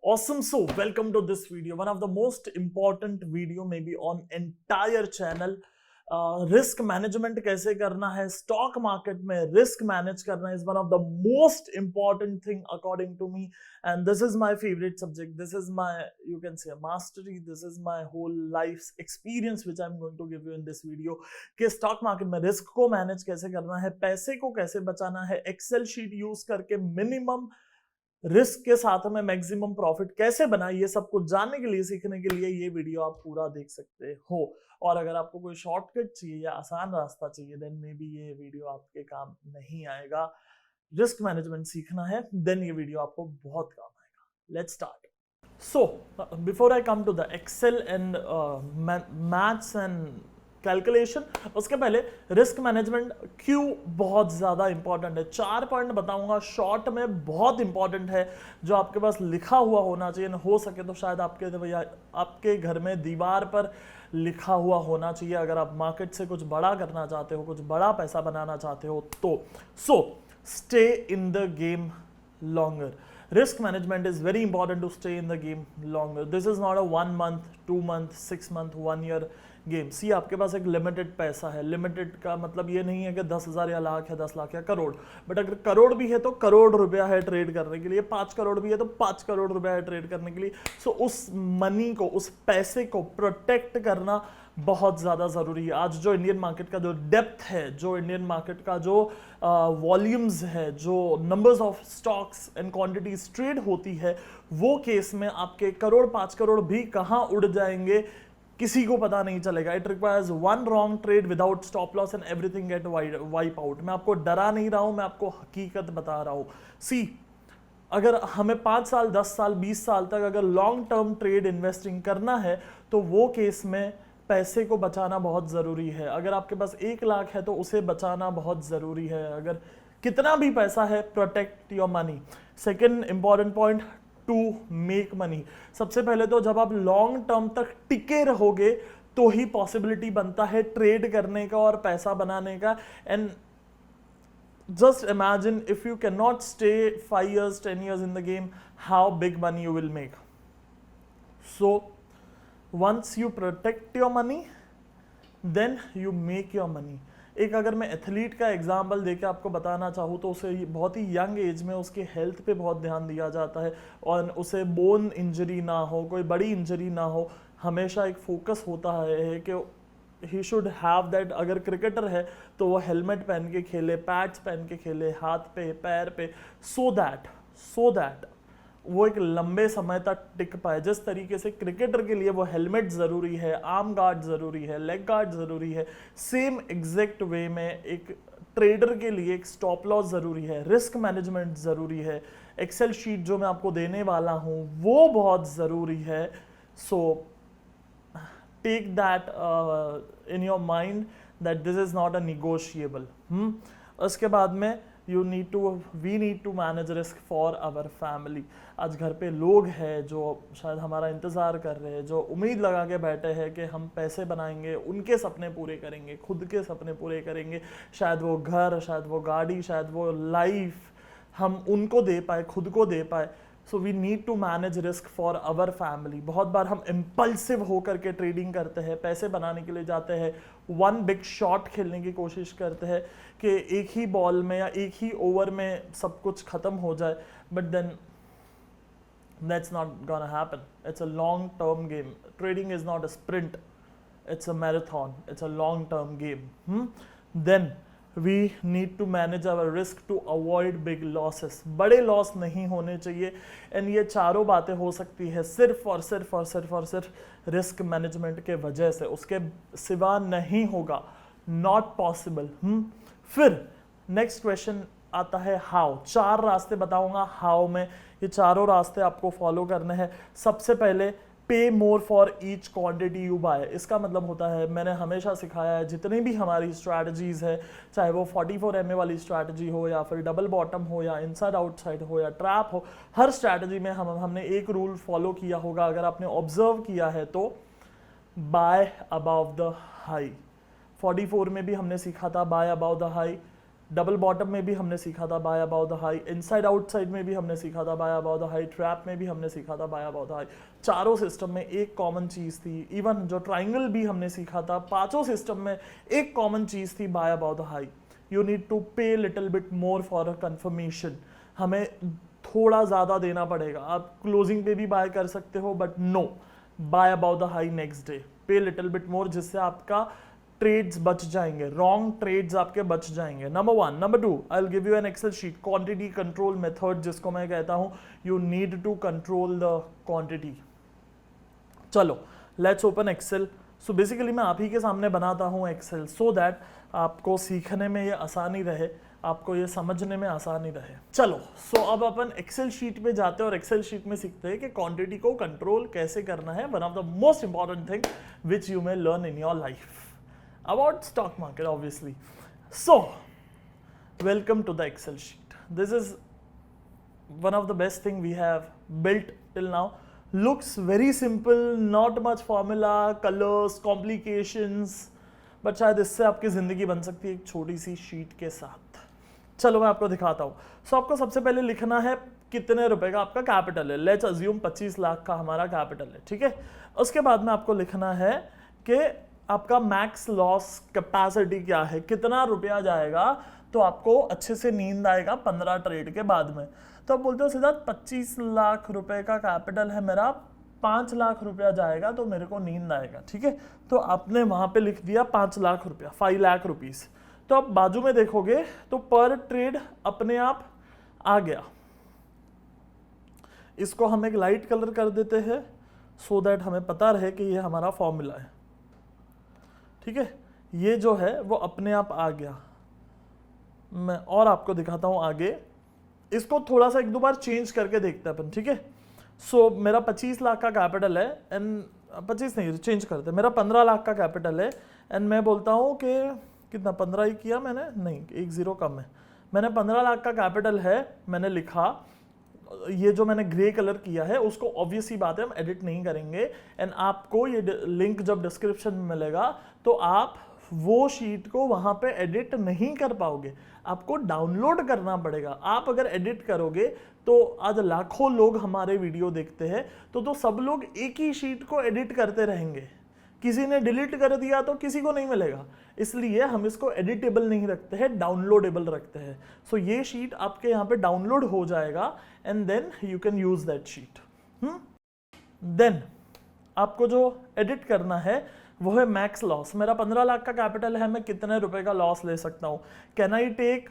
Awesome. So welcome to this video, one of the most important video maybe on entire channel. Risk management कैसे करना है stock market में, risk manage करना is one of the most important thing according to me, and this is my favourite subject. This is my, you can say, mastery. This is my whole life experience which I am going to give you in this video कि stock market में risk को manage कैसे करना है, पैसे को कैसे बचाना है, एक्सेल शीट यूज करके मिनिमम रिस्क के साथ में मैक्सिमम प्रॉफिट कैसे बनाए, ये सब कुछ जानने के लिए, सीखने के लिए ये वीडियो आप पूरा देख सकते हो. और अगर आपको कोई शॉर्टकट चाहिए या आसान रास्ता चाहिए, देन मे बी ये वीडियो आपके काम नहीं आएगा. रिस्क मैनेजमेंट सीखना है, देन ये वीडियो आपको बहुत काम आएगा. Let's start. So, before I come to the Excel and maths and calculation, उसके पहले रिस्क मैनेजमेंट क्यों बहुत ज़्यादा इंपॉर्टेंट है. 4 पॉइंट बताऊंगा शॉर्ट में, बहुत इंपॉर्टेंट है, जो आपके पास लिखा हुआ होना चाहिए. हो सके तो शायद आपके घर में दीवार पर लिखा हुआ होना चाहिए अगर आप मार्केट से कुछ बड़ा करना चाहते हो, कुछ बड़ा पैसा बनाना चाहते हो तो. So stay in the game longer. Risk management is very important to stay in the game longer. This is not a 1 month, 2 month, 6 month, 1 year game. सी आपके पास एक लिमिटेड पैसा है. लिमिटेड का मतलब ये नहीं है कि 10,000 या लाख या 10 लाख या करोड़, बट अगर करोड़ भी है तो करोड़ रुपया है ट्रेड करने के लिए, 5 करोड़ भी है तो 5 करोड़ रुपया है ट्रेड करने के लिए. सो उस मनी को, उस पैसे को प्रोटेक्ट करना बहुत ज़्यादा ज़रूरी है. आज जो इंडियन मार्केट का जो डेप्थ है, जो इंडियन मार्केट का जो वॉल्यूम्स है, जो numbers of stocks and quantities trade होती है, वो केस में आपके करोड़ 5 करोड़ भी कहाँ उड़ जाएंगे किसी को पता नहीं चलेगा. It requires one wrong trade without stop loss and everything get wipe out. मैं आपको डरा नहीं रहा हूं, मैं आपको हकीकत बता रहा हूं. सी, अगर हमें 5 साल, 10 साल, 20 साल तक अगर लॉन्ग टर्म ट्रेड इन्वेस्टिंग करना है तो वो केस में पैसे को बचाना बहुत ज़रूरी है. अगर आपके पास 1 लाख है तो उसे बचाना बहुत ज़रूरी है. अगर कितना भी पैसा है, protect your money. Second important point, to make money. सबसे पहले तो जब आप लॉन्ग टर्म तक टिके रहोगे तो ही पॉसिबिलिटी बनता है ट्रेड करने का और पैसा बनाने का. And just imagine if you cannot stay 5 years, 10 years in the game, how big money you will make. So once you protect your money, then you make your money. एक अगर मैं एथलीट का एग्जाम्पल देके आपको बताना चाहूँ तो उसे बहुत ही यंग एज में उसके हेल्थ पे बहुत ध्यान दिया जाता है और उसे बोन इंजरी ना हो, कोई बड़ी इंजरी ना हो. हमेशा एक फोकस होता है कि ही शुड हैव दैट. अगर क्रिकेटर है तो वो हेलमेट पहन के खेले, पैड्स पहन के खेले हाथ पे, पैर पे, सो दैट वो एक लंबे समय तक टिक पाए. जिस तरीके से क्रिकेटर के लिए वो हेलमेट ज़रूरी है, आर्म गार्ड ज़रूरी है, लेग गार्ड ज़रूरी है, सेम एग्जैक्ट वे में एक ट्रेडर के लिए एक स्टॉप लॉस ज़रूरी है, रिस्क मैनेजमेंट ज़रूरी है. एक्सेल शीट जो मैं आपको देने वाला हूँ वो बहुत ज़रूरी है. So take that in your mind that this is not a negotiable. उसके बाद में we need to manage risk for our family. आज घर पे लोग हैं जो शायद हमारा इंतज़ार कर रहे हैं, जो उम्मीद लगा के बैठे हैं कि हम पैसे बनाएंगे, उनके सपने पूरे करेंगे, खुद के सपने पूरे करेंगे. शायद वो घर, शायद वो गाड़ी, शायद वो लाइफ हम उनको दे पाए, खुद को दे पाए. So we need to manage risk for our family. बहुत बार हम इम्पल्सिव होकर के ट्रेडिंग करते हैं, पैसे बनाने के लिए जाते हैं, वन बिग शॉट खेलने की कोशिश करते हैं कि एक ही बॉल में या एक ही ओवर में सब कुछ खत्म हो जाए. But then that's not gonna happen. It's a long term game. Trading is not a sprint, it's a marathon, it's a long term game. Then we need to manage our risk to avoid big losses. बड़े loss नहीं होने चाहिए. And ये चारों बातें हो सकती है सिर्फ और सिर्फ रिस्क मैनेजमेंट के वजह से, उसके सिवा नहीं होगा. Not possible. फिर नेक्स्ट क्वेश्चन आता है हाउ. 4 रास्ते बताऊंगा हाउ में. ये चारों रास्ते आपको फॉलो करने हैं. सबसे पहले, pay more for each quantity you buy. इसका मतलब होता है, मैंने हमेशा सिखाया है, जितनी भी हमारी स्ट्रैटेजीज है, चाहे वो 44 MA वाली स्ट्रैटेजी हो या फिर डबल बॉटम हो या इनसाइड आउटसाइड हो या ट्रैप हो, हर स्ट्रैटेजी में हमने एक रूल फॉलो किया होगा. अगर आपने ऑब्जर्व किया है तो बाय अबव द हाई. 44 में भी हमने सीखा था buy above the high. Double bottom में भी हमने सीखा था buy about the high, inside outside में भी हमने सीखा था buy about the high, trap में भी हमने सीखा था बाय अबाउट द हाई। चारों सिस्टम में एक कॉमन चीज थी। इवन जो ट्राइंगल भी हमने सीखा था, पांचों सिस्टम में एक कॉमन चीज थी buy about the high. You need to pay little bit more for a confirmation, हमें थोड़ा ज़्यादा देना पड़ेगा। आप क्लोजिंग पे भी बाय कर सकते हो, but no, buy about the high next day, pay little bit more, जिससे आपका ट्रेड्स बच जाएंगे, रॉन्ग ट्रेड्स आपके बच जाएंगे। Number 1। Number 2, I will give you an Excel sheet, quantity control method, जिसको मैं कहता हूं you need to control the quantity. चलो let's open Excel. So basically मैं आप ही के सामने बनाता हूं एक्सेल, सो दैट आपको सीखने में ये आसानी रहे, आपको ये समझने में आसानी रहे। चलो सो अब अपन एक्सेल शीट पे जाते हैं और एक्सेल शीट में सीखते हैं कि क्वांटिटी को कंट्रोल कैसे करना है। One of the most important thing which you may learn in your life about stock market, obviously. So welcome to the Excel sheet. This is one of the best thing we have built till now. Looks very simple, not much formula, colors, complications, but शायद इससे आपकी जिंदगी बन सकती है एक छोटी सी sheet के साथ। चलो मैं आपको दिखाता हूँ। सो आपको सबसे पहले लिखना है कितने रुपए का आपका कैपिटल है। लेट्स अज्यूम 25 लाख का हमारा कैपिटल है, ठीक है। उसके बाद में आपको लिखना है कि आपका मैक्स लॉस कैपेसिटी क्या है, कितना रुपया जाएगा तो आपको अच्छे से नींद आएगा 15 ट्रेड के बाद में। तो आप बोलते हो सिद्धार्थ 25 लाख रुपए का कैपिटल है मेरा, 5 लाख रुपया जाएगा तो मेरे को नींद आएगा, ठीक है। तो आपने वहां पे लिख दिया 5 लाख रुपया, 5 लाख रुपीज। तो आप बाजू में देखोगे तो पर ट्रेड अपने आप आ गया। इसको हम एक लाइट कलर कर देते हैं सो दैट हमें पता रहे कि ये हमारा फॉर्मूला है, ठीक है। ये जो है वो अपने आप आ गया। मैं और आपको दिखाता हूं आगे, इसको थोड़ा सा एक दो बार चेंज करके देखते हैं अपन, ठीक है। सो मेरा 25 लाख का कैपिटल है एंड 25 नहीं, चेंज करते, मेरा 15 लाख का कैपिटल है एंड मैं बोलता हूं कि कितना 15 ही किया मैंने, नहीं एक जीरो कम है। मैंने 15 लाख का कैपिटल है, मैंने लिखा, ये जो मैंने ग्रे कलर किया है उसको ऑब्वियस ही बात है हम एडिट नहीं करेंगे एंड आपको ये लिंक जब डिस्क्रिप्शन में मिलेगा तो आप वो शीट को वहां पे एडिट नहीं कर पाओगे, आपको डाउनलोड करना पड़ेगा। आप अगर एडिट करोगे तो आज लाखों लोग हमारे वीडियो देखते हैं, तो सब लोग एक ही शीट को एडिट करते रहेंगे, किसी ने डिलीट कर दिया तो किसी को नहीं मिलेगा। इसलिए हम इसको एडिटेबल नहीं रखते हैं, डाउनलोडेबल रखते हैं। सो ये शीट आपके यहाँ पे डाउनलोड हो जाएगा and then you can use that sheet. Then आपको जो एडिट करना है वो है मैक्स लॉस। मेरा 15 लाख का कैपिटल है, मैं कितने रुपए का लॉस ले सकता हूँ। कैन आई टेक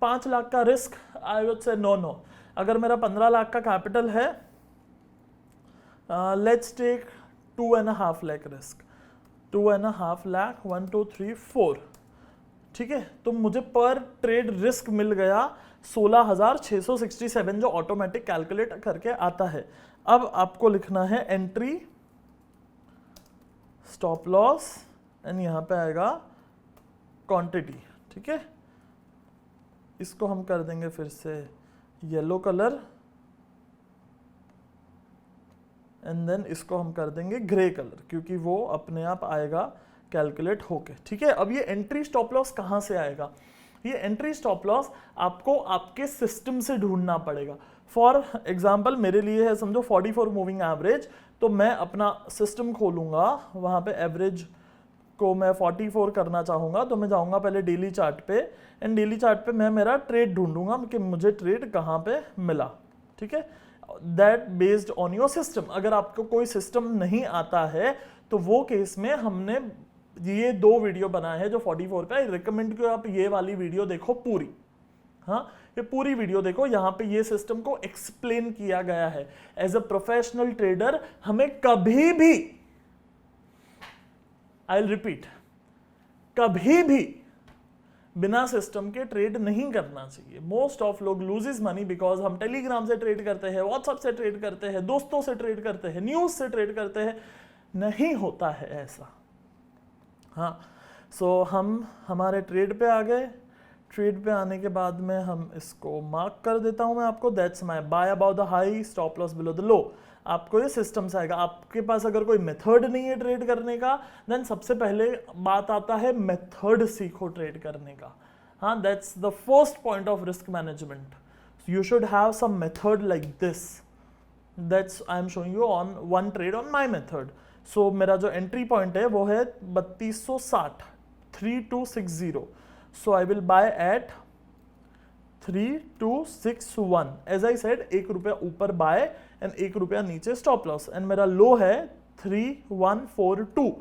5 लाख का risk? I would say no. अगर मेरा 15 लाख का कैपिटल है, let's take 2.5 lakh risk. 2.5 lakh, 1 2 3 4, ठीक है। तो मुझे पर ट्रेड रिस्क मिल गया 16,667 जो ऑटोमेटिक कैलकुलेट करके आता है। अब आपको लिखना है एंट्री, स्टॉप लॉस एंड यहां पे आएगा क्वांटिटी, ठीक है। इसको हम कर देंगे फिर से येलो कलर एंड देन इसको हम कर देंगे ग्रे कलर, क्योंकि वो अपने आप आएगा कैलकुलेट होके, ठीक है। अब ये एंट्री स्टॉप लॉस कहां से आएगा? ये एंट्री स्टॉप लॉस आपको आपके सिस्टम से ढूंढना पड़ेगा। फॉर एग्जाम्पल मेरे लिए है समझो 44 मूविंग एवरेज, तो मैं अपना सिस्टम खोलूंगा, वहां पे एवरेज को मैं 44 करना चाहूंगा, तो मैं जाऊंगा पहले डेली चार्ट पे एंड डेली चार्ट पे मैं मेरा ट्रेड ढूंढूंगा कि मुझे ट्रेड कहाँ पे मिला, ठीक है। That based on your system. अगर आपको कोई सिस्टम नहीं आता है तो वो केस में हमने ये 2 वीडियो बनाए हैं जो 44 पे। आई रिकमेंड कि आप ये वाली वीडियो देखो पूरी, हाँ ये पूरी वीडियो देखो, यहाँ पे ये सिस्टम को एक्सप्लेन किया गया है। एज अ प्रोफेशनल ट्रेडर हमें कभी भी, आई विल रिपीट, कभी भी बिना सिस्टम के ट्रेड नहीं करना चाहिए। मोस्ट ऑफ लोग लूजेस मनी बिकॉज हम टेलीग्राम से ट्रेड करते हैं, व्हाट्सएप से ट्रेड करते हैं, दोस्तों से ट्रेड करते हैं, न्यूज से ट्रेड करते हैं। नहीं होता है ऐसा। हाँ, सो हम हमारे ट्रेड पे आ गए, ट्रेड पे आने के बाद में हम इसको मार्क कर देता हूं मैं आपको, that's my bye about the high, stop loss below the low. आपको ये सिस्टम से आएगा। आपके पास अगर कोई मेथड नहीं है ट्रेड करने का, देन सबसे पहले बात आता है मेथड सीखो ट्रेड करने का। हाँ, that's the first point of risk management. You should have some method like this, that's I am showing you on one trade on my method. So मेरा जो एंट्री पॉइंट है वो है 3260, 3260। So I will buy at 3261. As I said, 1 रुपया ऊपर buy and 1 रुपया नीचे stop loss, and मेरा लो है 3142.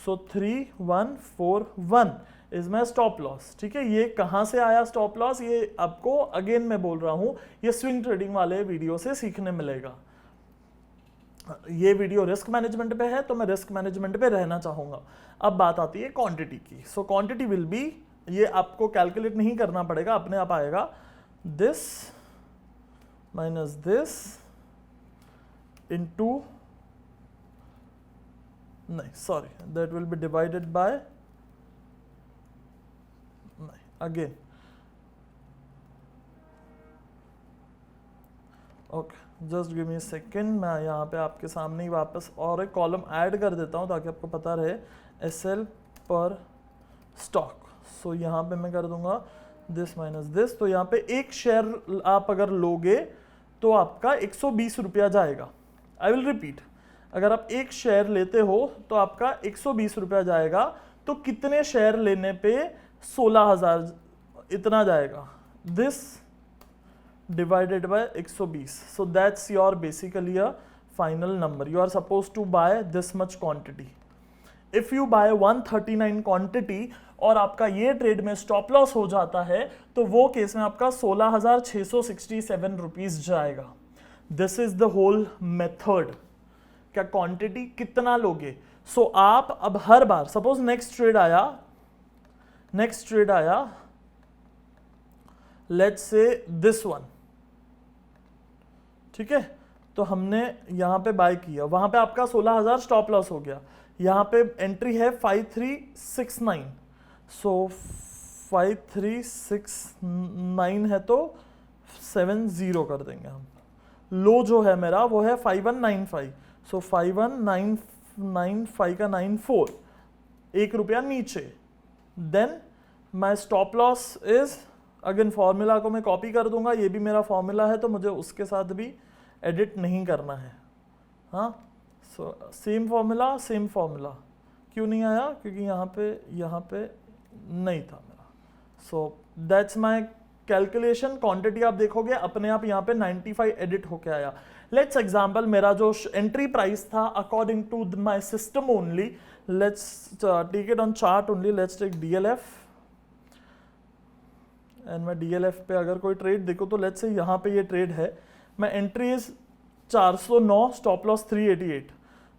So 3141 is my stop loss. ठीक है, ये कहाँ से आया stop loss? ये आपको अगेन मैं बोल रहा हूँ, ये स्विंग ट्रेडिंग वाले वीडियो से सीखने मिलेगा। ये वीडियो रिस्क मैनेजमेंट पे है तो मैं रिस्क मैनेजमेंट पे रहना चाहूंगा। अब बात आती है क्वांटिटी की। सो क्वांटिटी विल बी, ये आपको कैलकुलेट नहीं करना पड़ेगा, अपने आप आएगा, दिस माइनस दिस इनटू, नहीं sorry, that will be divided by, नहीं again, okay just give me second. मैं यहाँ पे आपके सामने ही वापस और एक कॉलम ऐड कर देता हूँ ताकि आपको पता रहे, SL पर स्टॉक। सो यहाँ पे मैं कर दूंगा दिस माइनस दिस। तो यहाँ पे एक शेयर आप अगर लोगे तो आपका 120 रुपया जाएगा। आई विल रिपीट, अगर आप एक शेयर लेते हो तो आपका 120 रुपया जाएगा। तो कितने शेयर लेने पे 16,000 इतना जाएगा, this divided by 120. So that's your basically a final number. You are supposed to buy this much quantity. If you buy 139 quantity और आपका ये ट्रेड में स्टॉप लॉस हो जाता है तो वो केस में आपका 16,667 रुपीज जाएगा। This is the whole method. क्या क्वांटिटी कितना लोगे? सो आप अब हर बार, सपोज नेक्स्ट ट्रेड आया, लेट्स से दिस वन, ठीक है, तो हमने यहां पे बाय किया, वहां पे आपका 16,000 स्टॉप लॉस हो गया। यहां पे एंट्री है 5369, सो 5369 है तो 70 कर देंगे हम। लो जो है मेरा वो है 5195, सो 5195 का 94, 1 रुपया नीचे। Then my stop loss is, again formula को मैं कॉपी कर दूंगा, ये भी मेरा फॉर्मूला है तो मुझे उसके साथ भी एडिट नहीं करना है। हाँ, सो सेम फॉर्मूला क्यों नहीं आया? क्योंकि यहाँ पे नहीं था मेरा। So that's my calculation. Quantity आप देखोगे अपने आप यहाँ पे 95 एडिट होके आया। लेट्स एग्जांपल, मेरा जो एंट्री प्राइस था according to my system only, let's take it on chart only, let's take DLF and मैं DLF पे अगर कोई ट्रेड देखो तो लेट्स से यहाँ पे ये ट्रेड है, मैं एंट्री इज 409, स्टॉप लॉस 388,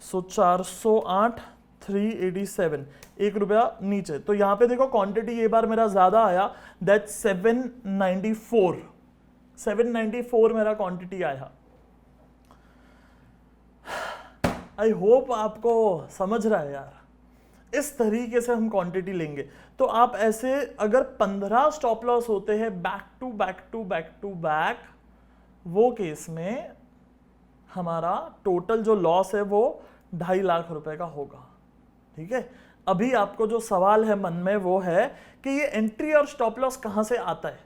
सो 408 387, 1 रुपया नीचे। तो यहाँ पे देखो क्वांटिटी ये बार मेरा ज्यादा आया, दैट 794 मेरा क्वांटिटी आया। आई होप आपको समझ रहा है यार। इस तरीके से हम क्वांटिटी लेंगे। तो आप ऐसे अगर 15 स्टॉप लॉस होते हैं बैक टू बैक, वो केस में हमारा टोटल जो लॉस है वो 2.5 लाख रुपए का होगा। ठीक है, अभी आपको जो सवाल है मन में वो है कि ये एंट्री और स्टॉप लॉस कहां से आता है?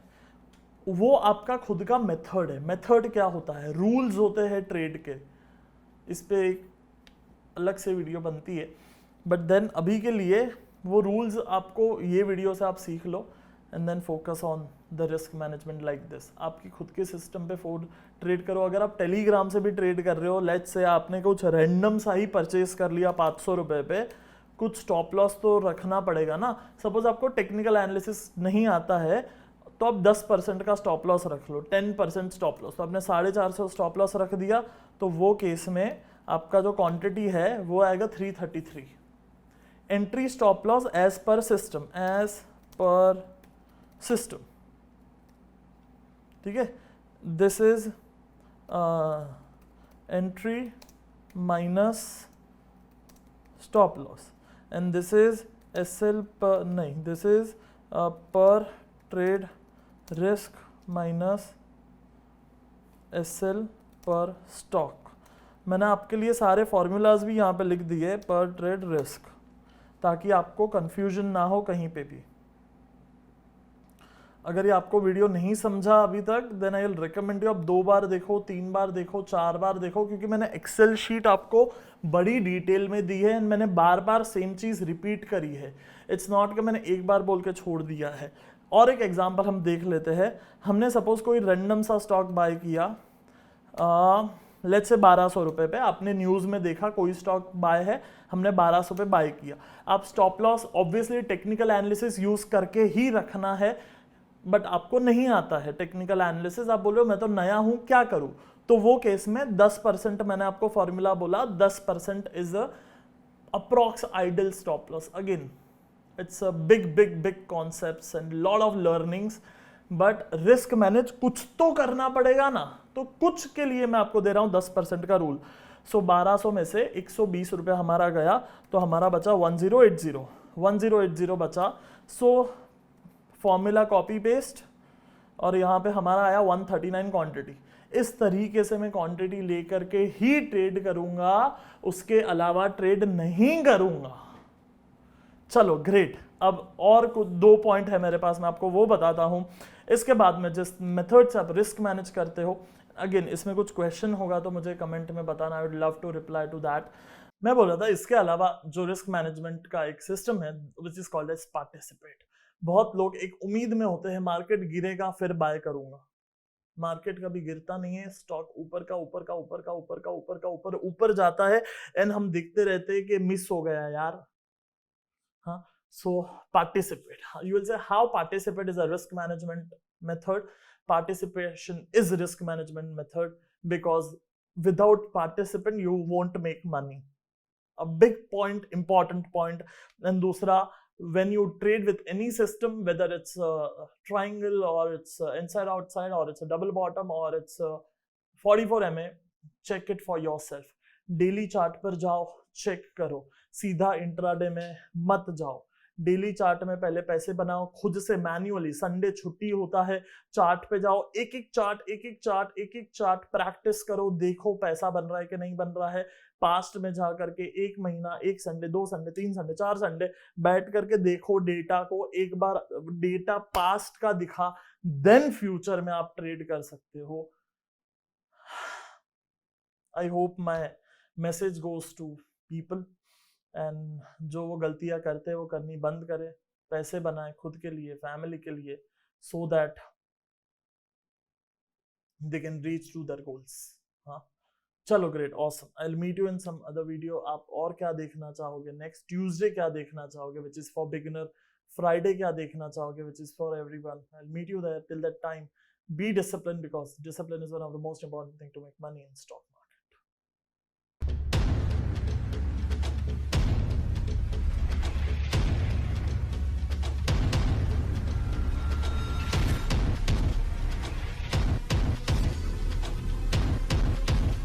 वो आपका खुद का मेथड है। मेथड क्या होता है? रूल्स होते हैं ट्रेड के। इस पे एक अलग से वीडियो बनती है, बट देन अभी के लिए वो रूल्स आपको ये वीडियो से आप सीख लो and then focus on the risk management like this. आपकी खुद के सिस्टम पे ट्रेड करो। अगर आप टेलीग्राम से भी ट्रेड कर रहे हो, लेट्स से आपने कुछ रैंडम सा ही परचेज कर लिया 500 रुपए पे, कुछ स्टॉप लॉस तो रखना पड़ेगा ना। सपोज आपको टेक्निकल एनालिसिस नहीं आता है तो आप 10% का स्टॉप लॉस रख लो, 10% स्टॉप लॉस, तो आपने 450 स्टॉप लॉस रख दिया, तो वो केस में आपका जो क्वांटिटी है वो आएगा 333। Entry stop loss as per system, ठीक है। This is entry minus stop loss and this is SL per, नहीं, this is per trade risk minus SL per stock. मैंने आपके लिए सारे फॉर्मूलाज भी यहाँ पे लिख दिए पर ट्रेड रिस्क, ताकि आपको कंफ्यूजन ना हो कहीं पे भी। अगर ये आपको वीडियो नहीं समझा अभी तक, then I will recommend you आप 2 बार देखो, 3 बार देखो, 4 बार देखो, क्योंकि मैंने एक्सेल शीट आपको बड़ी डिटेल में दी है एंड मैंने बार बार सेम चीज रिपीट करी है। इट्स नॉट कि मैंने एक बार बोल के छोड़ दिया है। और एक एग्जांपल हम देख लेते हैं। हमने सपोज कोई रैंडम सा स्टॉक बाय किया, लेट्स से 1200 रुपए पे। आपने न्यूज में देखा कोई स्टॉक बाय है, हमने 1200 पे बाय किया। आप stop loss obviously technical analysis use करके ही रखना है, बट आपको नहीं आता है टेक्निकल एनालिसिस, आप बोल रहे हो मैं तो नया हूं क्या करूं, तो वो केस में 10% मैंने आपको फॉर्मूला बोला, 10% is approx ideal stop loss. Again it's a big concepts and lot of learnings, but risk manage कुछ तो करना पड़ेगा ना, तो कुछ के लिए मैं आपको दे रहा हूं 10% का रूल। सो 1200 में से 120 रुपये हमारा गया, तो हमारा बचा 1080 बचा। सो फॉर्मूला कॉपी पेस्ट और यहाँ पे हमारा आया 139 क्वांटिटी। इस तरीके से मैं क्वांटिटी लेकर के ही ट्रेड करूंगा, उसके अलावा ट्रेड नहीं करूंगा। चलो ग्रेट। अब और कुछ 2 पॉइंट है मेरे पास, मैं आपको वो बताता हूं। इसके बाद में जिस मेथड से आप रिस्क मैनेज करते हो, अगेन इसमें कुछ क्वेश्चन होगा तो मुझे कमेंट में बताना, I would love to reply to that. मैं बोल रहा था इसके अलावा जो रिस्क मैनेजमेंट का एक सिस्टम है which is called as participate. बहुत लोग एक उम्मीद में होते हैं मार्केट गिरेगा फिर बाय करूंगा। मार्केट कभी गिरता नहीं है, स्टॉक ऊपर का ऊपर का ऊपर का ऊपर का ऊपर का ऊपर ऊपर जाता है एंड हम देखते रहते हैं कि मिस हो गया यार। हाँ, so participate. You will say how participate is a risk management method. Participation is a risk management method because without participant you won't make money. A big point, important point. And दूसरा, when you trade with any system, whether it's a triangle or it's inside outside or it's a double bottom or it's a 44 MA, check it for yourself. Daily chart पर जाओ, check करो, सीधा intraday में मत जाओ। Daily chart में पहले पैसे बनाओ खुद से मैन्युअली, संडे छुट्टी होता है, चार्ट पे जाओ, एक एक चार्ट प्रैक्टिस करो, देखो पैसा बन रहा है कि नहीं बन रहा है। पास्ट में जा करके 1 महीना, 1 संडे, 2 संडे, 3 संडे, 4 संडे बैठ करके देखो डेटा को। एक बार डेटा पास्ट का दिखा, देन फ्यूचर में आप ट्रेड कर सकते हो। I hope my message goes to people, and जो वो गलतियां करते हैं वो करनी बंद करें, पैसे बनाए खुद के लिए, फैमिली के लिए, so that they can reach to their goals. हाँ, चलो great, awesome. I will meet you in some other video. आप और क्या देखना चाहोगे, नेक्स्ट ट्यूसडे क्या देखना चाहोगे which is for beginner, Friday क्या देखना चाहोगे which is for everyone. I will meet you there. Till that time, be disciplined because discipline is one of the most important thing to make money in stock market.